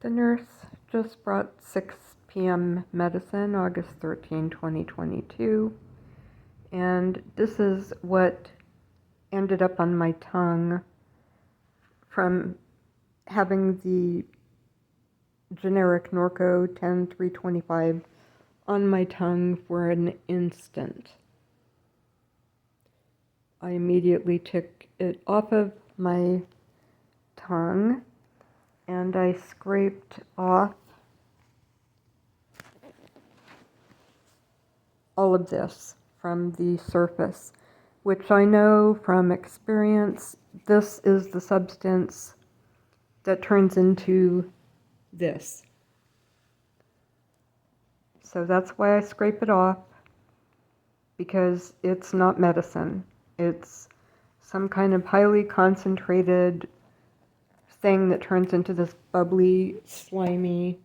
The nurse just brought 6 p.m. medicine, August 13, 2022, and this is what ended up on my tongue from having the generic Norco 10325 on my tongue for an instant. I immediately took it off of my tongue and I scraped off all of this from the surface, which I know from experience, this is the substance that turns into this. So that's why I scrape it off, because it's not medicine. It's some kind of highly concentrated thing that turns into this bubbly, slimy,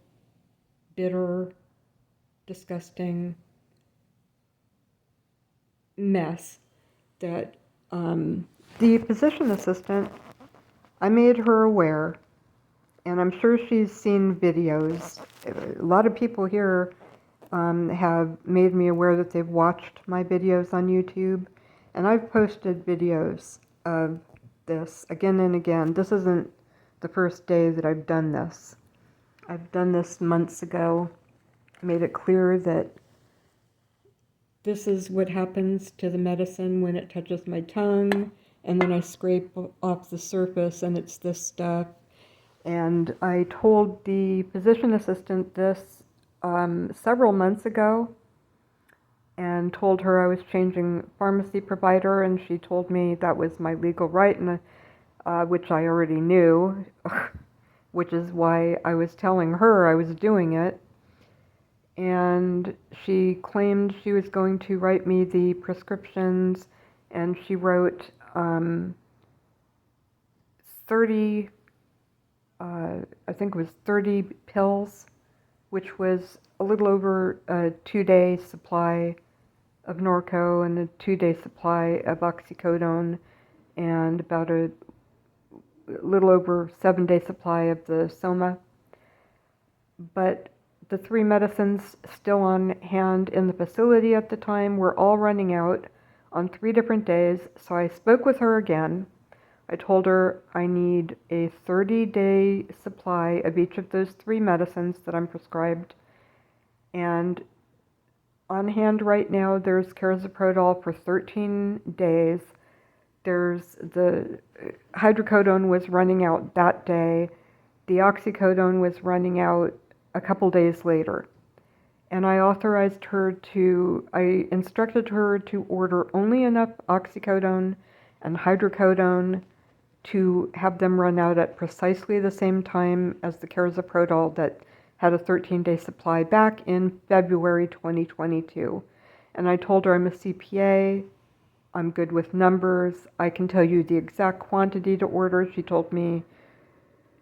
bitter, disgusting mess that the physician assistant, I made her aware, and I'm sure she's seen videos. A lot of people here have made me aware that they've watched my videos on YouTube, and I've posted videos of this again and again. This isn't the first day that I've done this. I've done this months ago, made it clear that this is what happens to the medicine when it touches my tongue, and then I scrape off the surface and it's this stuff. And I told the physician assistant this several months ago, and told her I was changing pharmacy provider, and she told me that was my legal right, and which I already knew, which is why I was telling her I was doing it. And she claimed she was going to write me the prescriptions, and she wrote 30, I think it was 30 pills, which was a little over a 2-day supply of Norco and a 2-day supply of oxycodone, and about a little over 7-day supply of the Soma. But the 3 medicines still on hand in the facility at the time were all running out on 3 different days, so I spoke with her again. I told her I need a 30-day supply of each of those 3 medicines that I'm prescribed, and on hand right now there's carazoprodol for 13 days. There's the hydrocodone was running out that day. The oxycodone was running out a couple days later. And I instructed her to order only enough oxycodone and hydrocodone to have them run out at precisely the same time as the carazoprodol that had a 13-day supply back in February 2022. And I told her I'm a CPA, I'm good with numbers, I can tell you the exact quantity to order. She told me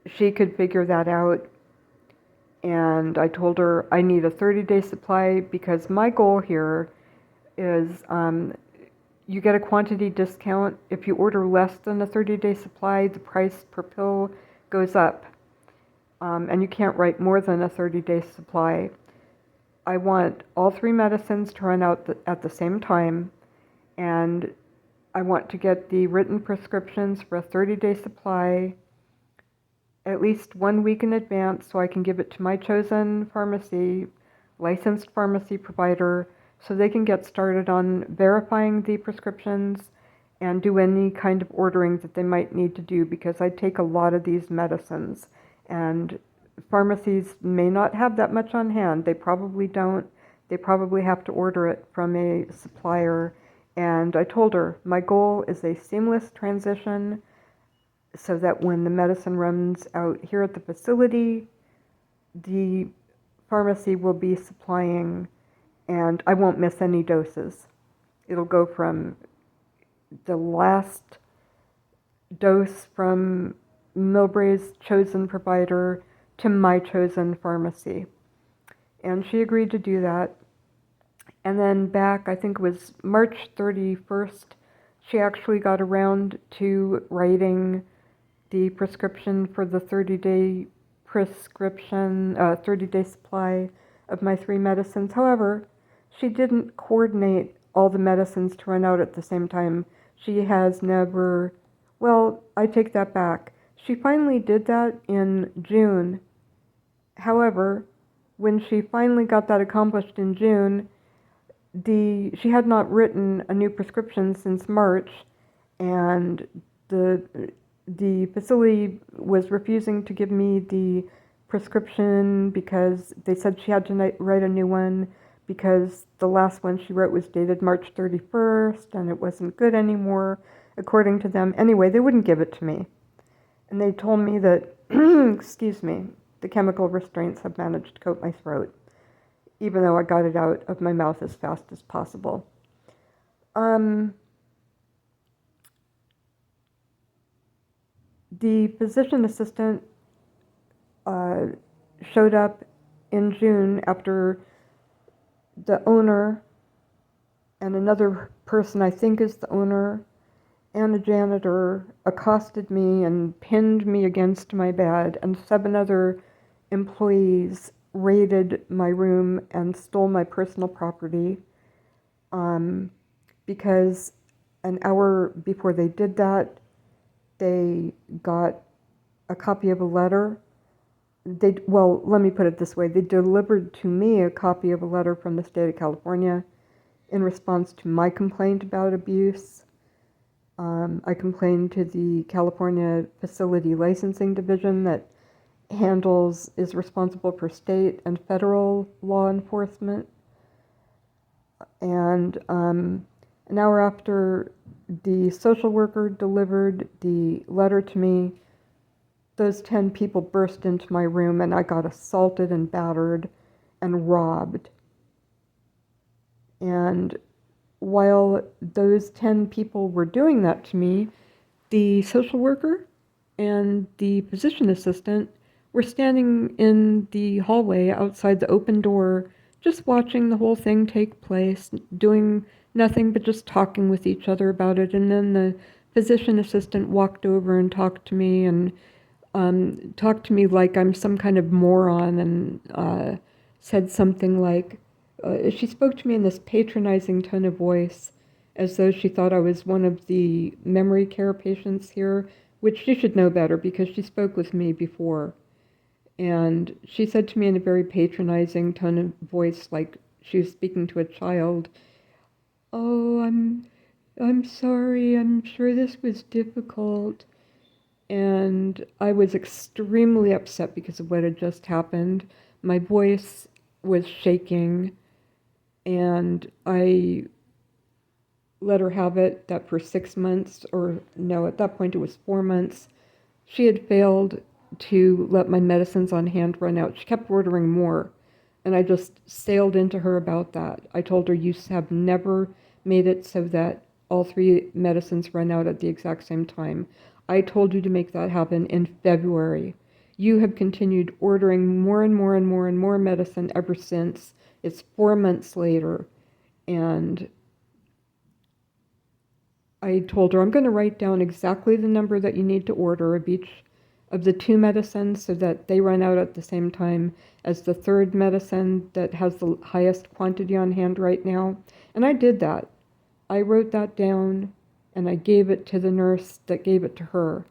she could figure that out. And I told her I need a 30-day supply because my goal here is you get a quantity discount. If you order less than a 30-day supply, the price per pill goes up. And you can't write more than a 30-day supply. I want all 3 medicines to run out at the same time, and I want to get the written prescriptions for a 30-day supply at least 1 week in advance so I can give it to my chosen pharmacy, licensed pharmacy provider, so they can get started on verifying the prescriptions and do any kind of ordering that they might need to do, because I take a lot of these medicines and pharmacies may not have that much on hand. They probably don't. They probably have to order it from a supplier. And I told her my goal is a seamless transition so that when the medicine runs out here at the facility, the pharmacy will be supplying and I won't miss any doses. It'll go from the last dose from Millbrae's chosen provider to my chosen pharmacy. And she agreed to do that. And then back, I think it was March 31st, she actually got around to writing the prescription for the 30-day prescription, 30-day supply of my 3 medicines. However, she didn't coordinate all the medicines to run out at the same time. She has never, well, I take that back. She finally did that in June. However, when she finally got that accomplished in June, she had not written a new prescription since March, and the facility was refusing to give me the prescription because they said she had to write a new one because the last one she wrote was dated March 31st and it wasn't good anymore, according to them. Anyway, they wouldn't give it to me. And they told me that, excuse me, the chemical restraints have managed to coat my throat, even though I got it out of my mouth as fast as possible. The physician assistant showed up in June after the owner and another person, I think is the owner, and a janitor accosted me and pinned me against my bed, and 7 other employees raided my room and stole my personal property, because an hour before they did that, they got a copy of a letter. Well, let me put it this way. They delivered to me a copy of a letter from the state of California in response to my complaint about abuse. I complained to the California Facility Licensing Division that is responsible for state and federal law enforcement. And an hour after the social worker delivered the letter to me, those 10 people burst into my room and I got assaulted and battered and robbed. And while those 10 people were doing that to me, the social worker and the physician assistant were standing in the hallway outside the open door, just watching the whole thing take place, doing nothing but just talking with each other about it. And then the physician assistant walked over and talked to me and talked to me like I'm some kind of moron, and said something like, she spoke to me in this patronizing tone of voice, as though she thought I was one of the memory care patients here, which she should know better because she spoke with me before. And she said to me in a very patronizing tone of voice, like she was speaking to a child, "Oh, I'm sorry, I'm sure this was difficult." And I was extremely upset because of what had just happened. My voice was shaking, and I let her have it that for 6 months, or no, at that point it was 4 months, she had failed to let my medicines on hand run out. She kept ordering more, and I just sailed into her about that. I told her, "You have never made it so that all 3 medicines run out at the exact same time. I told you to make that happen in February. You have continued ordering more and more and more and more medicine ever since. It's 4 months later." And I told her, "I'm going to write down exactly the number that you need to order of each of the 2 medicines so that they run out at the same time as the 3rd medicine that has the highest quantity on hand right now." And I did that. I wrote that down and I gave it to the nurse that gave it to her.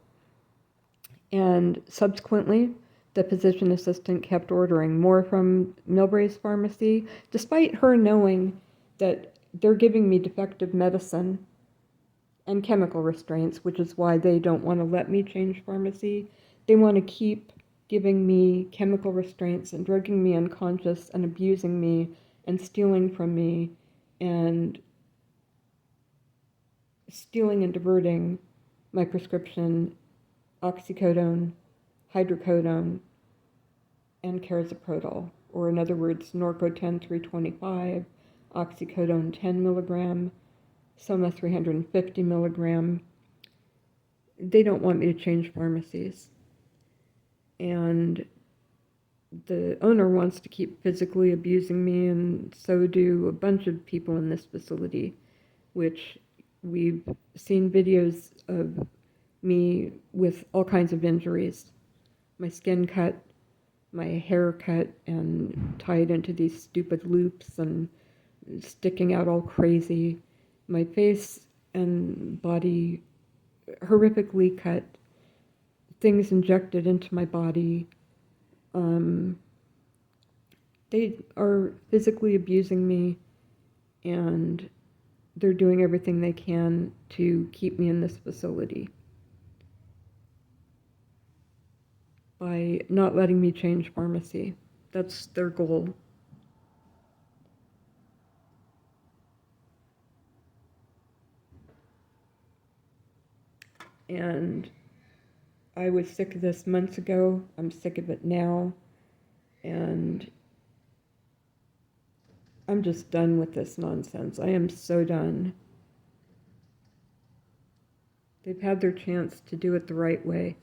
And subsequently, the physician assistant kept ordering more from Millbrae's pharmacy, despite her knowing that they're giving me defective medicine and chemical restraints, which is why they don't want to let me change pharmacy. They want to keep giving me chemical restraints and drugging me unconscious and abusing me and stealing from me and stealing and diverting my prescription oxycodone, hydrocodone, and carazoprodol, or in other words, Norco 325, oxycodone 10 milligram, Soma 350 milligram. They don't want me to change pharmacies. And the owner wants to keep physically abusing me, and so do a bunch of people in this facility, which we've seen videos of me with all kinds of injuries. My skin cut my hair cut and tied into these stupid loops and sticking out all crazy. My face and body horrifically cut, things injected into my body. They are physically abusing me, and they're doing everything they can to keep me in this facility by not letting me change pharmacy. That's their goal. And I was sick of this months ago. I'm sick of it now. And I'm just done with this nonsense. I am so done. They've had their chance to do it the right way.